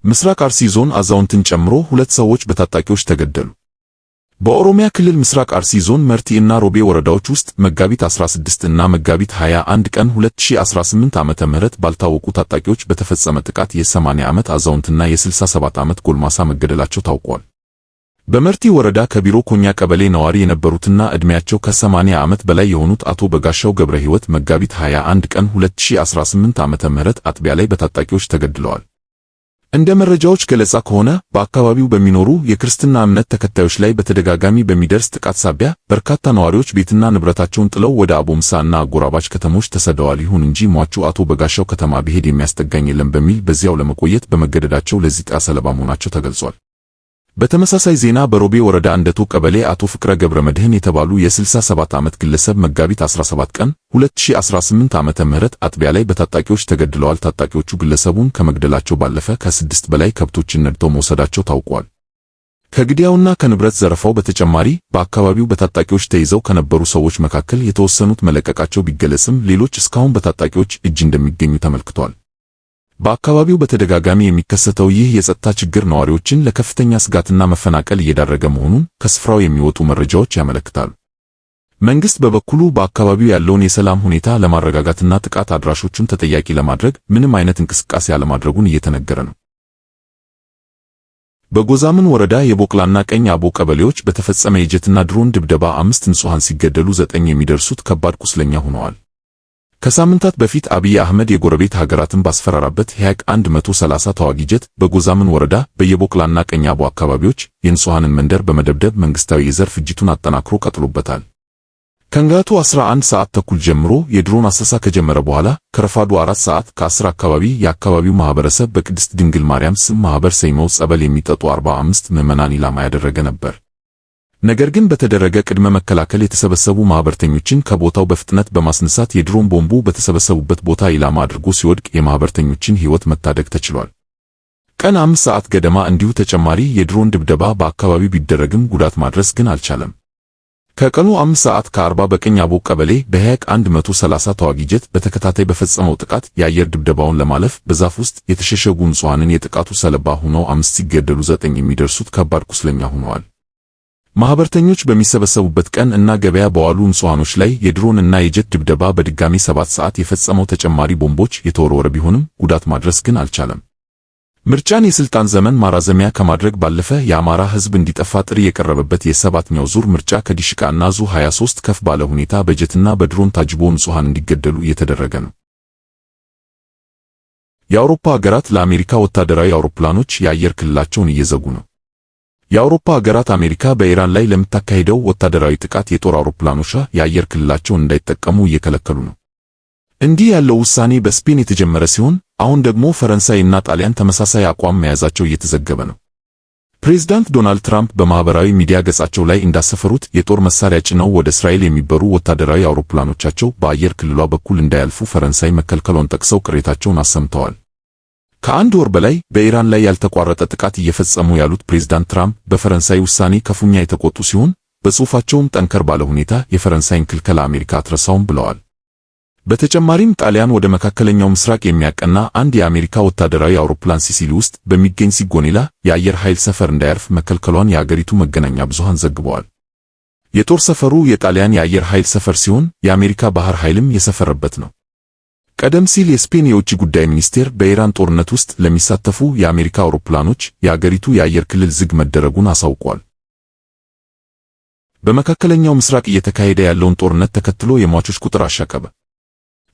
ምስራቅ አርሲ ዞን አዛውንትን ጨምሮ 2 ሰዎች በታጣቂዎች ተገደሉ። በኦሮሚያ ክልል ምስራቅ አርሲ ዞን መርቲ እና ሮቤ ወረዳዎች ውስጥ መጋቢት 16 እና መጋቢት 21 ቀን 2018 ዓመተ ምህረት ባልታወቁ ታጣቂዎች በተፈጸመ ጥቃት የ80 ዓመት አዛውንትና የ67 ዓመት ጎልማሳ መገደላቸው ታውቋል። በመርቲ ወረዳ ከቢሮ ኮኛ ቀበሌ ነዋሪ የነበሩትና ዕድሜያቸው ከ80 ዓመት በላይ የሆኑት አቶ በጋሻው ገብረ ሕይወት መጋቢት 21 ቀን 2018 ዓመተ ምህረት አጥቢያ ላይ በታጣቂዎች ተገድለዋል። እንደ መረጃዎች ገለጻ ከሆነ በአካባቢው በሚኖሩ የክርስትና እምነት ተከታዮች ላይ በተደጋጋሚ በሚደርስ ጥቃት ሳቢያ በርካታ ነዋሪዎች ቤትና ንብረታቸውን ጥለው ወደ አቦምሳ እና አጎራባች ከተሞች ተሰደዋል። ይሁን እንጂ ሟቹ አቶ በጋሻው ከተማ ብሄድ የሚያስጠጋኝ የለም በሚል በዚያው ለመቆየት በመገደዳቸው ለዚህ ጥቃት ሰለባ መሆናቸው ተገልጿል። በተመሳሳይ ዜና በሮቤ ወረዳ እንደቶ ቀበሌ አቶ ፍቅረ ገብረ መድህን የተባሉ የ67 ዓመት ግለሰብ መጋቢት 17 ቀን 2018 ዓመተ ምህረት አጥቢያ ላይ በታጣቂዎች ተገድለዋል። ታጣቂዎቹ ግለሰቡን ከመግደላቸው ባለፈ ከ6 በላይ ከብቶችን ነድተው መውሰዳቸው ታውቋል። ከግድያውና ከንብረት ዘረፋው በተጨማሪ በአካባቢው በታጣቂዎች ተይዘው ከነበሩ ሰዎች መካከል የተወሰኑት መለቀቃቸው ቢገለጽም ሌሎች እስካሁን በታጣቂዎች እጅ እንደሚገኙ ተመልክቷል። በአካባቢው በተደጋጋሚ የሚከሰተው ይህ የጸጥታ ችግር ነዋሪዎችን ለከፍተኛ ስጋትና መፈናቀል እየዳረገ መሆኑን ከስፍራው የሚወጡ መረጃዎች ያመለክታሉ። መንግስት በበኩሉ በአካባቢው ያለውን የሰላም ሁኔታ ለማረጋጋትና ጥቃት አድራሾቹን ተጠያቂ ለማድረግ ምንም አይነት እንቅስቃሴ አለማድረጉን እየተነገረ ነው። በጎዛምን ወረዳ የቦቅላና ቀኝ አቦ ቀበሌዎች በተፈጸመ የጀትና ድሮን ድብደባ 5 ንጹሃን ሲገደሉ 9 የሚደርሱት ከባድ ቁስለኛ ሆነዋል። ከሳምንታት በፊት አብይ አህመድ የጎረቤት ሀገራትን ባስፈራራበት ሄቅ 130 ተዋጊ ጀት በጎዛምን ወረዳ በየቦቅላና ቀኝ አቦ አካባቢዎች የንጹሃንን መንደር በመደብደብ መንግስታዊ የዘር ፍጅቱን አጠናክሮ ቀጥሎበታል። ከንጋቱ 11 ሰዓት ተኩል ጀምሮ የድሮን አሰሳ ከጀመረ በኋላ ከረፋዱ 4 ሰዓት ከ10 አካባቢ የአካባቢው ማህበረሰብ በቅድስት ድንግል ማርያም ስም ማህበር ሰይመው ጸበል የሚጠጡ 45 ምዕመናን ኢላማ ያደረገ ነበር። ነገር ግን በተደረገ ቅድመ መከላከል የተሰበሰቡ ማህበርተኞችን ከቦታው በፍጥነት በማስነሳት የድሮን ቦምቡ በተሰበሰቡበት ቦታ ኢላማ አድርጎ ሲወድቅ የማህበርተኞችን ሕይወት መታደግ ተችሏል። ቀን 5 ሰዓት ገደማ እንዲሁ ተጨማሪ የድሮን ድብደባ በአካባቢው ቢደረግም ጉዳት ማድረስ ግን አልቻለም። ከቀኑ 5 ሰዓት ከ40 በቀኝ አቦ ቀበሌ በሄቅ 130 ተዋጊ ጀት በተከታታይ በፈጸመው ጥቃት የአየር ድብደባውን ለማለፍ በዛፍ ውስጥ የተሸሸጉ ንጹሃንን የጥቃቱ ሰለባ ሆነው 5 ሲገደሉ 9 የሚደርሱት ከባድ ቁስለኛ ሆነዋል። ማህበርተኞች በሚሰበሰቡበት ቀን እና ገበያ በዋሉ ንጹሃኖች ላይ የድሮን እና የጀት ድብደባ በድጋሚ 7 ሰዓት የፈጸመው ተጨማሪ ቦምቦች የተወረወረ ቢሆንም ጉዳት ማድረስ ግን አልቻለም። ምርጫን የስልጣን ዘመን ማራዘሚያ ከማድረግ ባለፈ የአማራ ህዝብ እንዲጠፋ ጥሪ የቀረበበት የ7ኛው ዙር ምርጫ ከዲሽቃ እና ዙ 23 ከፍ ባለ ሁኔታ በጀትና በድሮን ታጅቦ ንጹሃን እንዲገደሉ እየተደረገ ነው። የአውሮፓ ሀገራት ለአሜሪካ ወታደራዊ አውሮፕላኖች የአየር ክልላቸውን እየዘጉ ነው። የአውሮፓ ሀገራት አሜሪካ በኢራን ላይ ለምታካሂደው ወታደራዊ ጥቃት የጦር አውሮፕላኖቿ የአየር ክልላቸውን እንዳይጠቀሙ እየከለከሉ ነው። እንዲህ ያለው ውሳኔ በስፔን የተጀመረ ሲሆን አሁን ደግሞ ፈረንሳይ እና ጣሊያን ተመሳሳይ አቋም መያዛቸው እየተዘገበ ነው። ፕሬዝዳንት ዶናልድ ትራምፕ በማህበራዊ ሚዲያ ገጻቸው ላይ እንዳሰፈሩት የጦር መሳሪያ ጭነው ወደ እስራኤል የሚበሩ ወታደራዊ አውሮፕላኖቻቸው በአየር ክልሏ በኩል እንዳያልፉ ፈረንሳይ መከልከሏን ጠቅሰው ቅሬታቸውን አሰምተዋል። ከአንድ ወር በላይ በኢራን ላይ ያልተቋረጠ ጥቃት እየፈጸሙ ያሉት ፕሬዝዳንት ትራምፕ በፈረንሳይ ውሳኔ ክፉኛ የተቆጡ ሲሆን በጽሑፋቸውም ጠንከር ባለ ሁኔታ የፈረንሳይን ክልከላ አሜሪካ አትረሳውም ብለዋል። በተጨማሪም ጣሊያን ወደ መካከለኛው ምስራቅ የሚያቀና አንድ የአሜሪካ ወታደራዊ አውሮፕላን ሲሲሊ ውስጥ በሚገኝ ሲጎኔላ የአየር ኃይል ሰፈር እንዳያርፍ መከልከሏን የአገሪቱ መገናኛ ብዙሃን ዘግበዋል። የጦር ሰፈሩ የጣሊያን የአየር ኃይል ሰፈር ሲሆን የአሜሪካ ባህር ኃይልም የሰፈረበት ነው። ቀደም ሲል የስፔን የውጭ ጉዳይ ሚኒስቴር በኢራን ጦርነት ውስጥ ለሚሳተፉ የአሜሪካ አውሮፕላኖች የአገሪቱ የአየር ክልል ዝግ መደረጉን አሳውቋል። በመካከለኛው ምስራቅ እየተካሄደ ያለውን ጦርነት ተከትሎ የሟቾች ቁጥር አሻቀበ።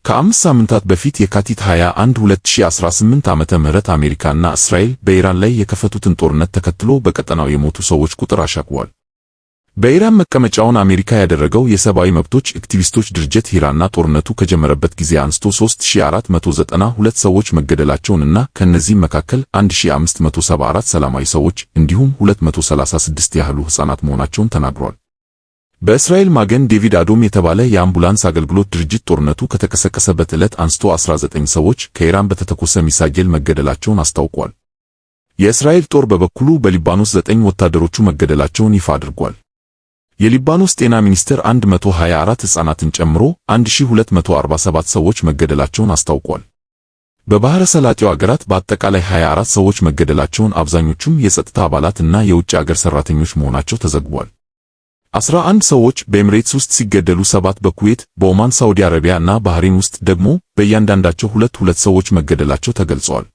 ከ5 ሳምንታት በፊት የካቲት 21 2018 ዓመተ ምህረት አሜሪካና እስራኤል በኢራን ላይ የከፈቱትን ጦርነት ተከትሎ በቀጠናው የሞቱ ሰዎች ቁጥር አሻቅቧል። በኢራን መቀመጫውን አሜሪካ ያደረገው የሰብአዊ መብቶች አክቲቪስቶች ድርጅት ሂራና ጦርነቱ ከጀመረበት ጊዜ አንስቶ 3492 ሰዎች መገደላቸውንና ከነዚህም መካከል 1574 ሰላማዊ ሰዎች እንዲሁም 236 ያህሉ ሕፃናት መሆናቸውን ተናግሯል። በእስራኤል ማገን ዴቪድ አዶም የተባለ የአምቡላንስ አገልግሎት ድርጅት ጦርነቱ ከተቀሰቀሰበት ዕለት አንስቶ 19 ሰዎች ከኢራን በተተኮሰ ሚሳኤል መገደላቸውን አስታውቋል። የእስራኤል ጦር በበኩሉ በሊባኖስ 9 ወታደሮቹ መገደላቸውን ይፋ አድርጓል። የሊባኖስ ጤና ሚኒስቴር 124 ሕፃናትን ጨምሮ 1247 ሰዎች መገደላቸውን አስታውቋል። በባህረ ሰላጤው አገራት በአጠቃላይ 24 ሰዎች መገደላቸውን አብዛኞቹም የጸጥታ አባላት እና የውጭ አገር ሰራተኞች መሆናቸው ተዘግቧል። 11 ሰዎች በኤምሬትስ ውስጥ ሲገደሉ 7 በኩዌት፣ በኦማን፣ ሳዑዲ አረቢያ እና ባህሬን ውስጥ ደግሞ በእያንዳንዳቸው ሁለት ሰዎች መገደላቸው ተገልጸዋል።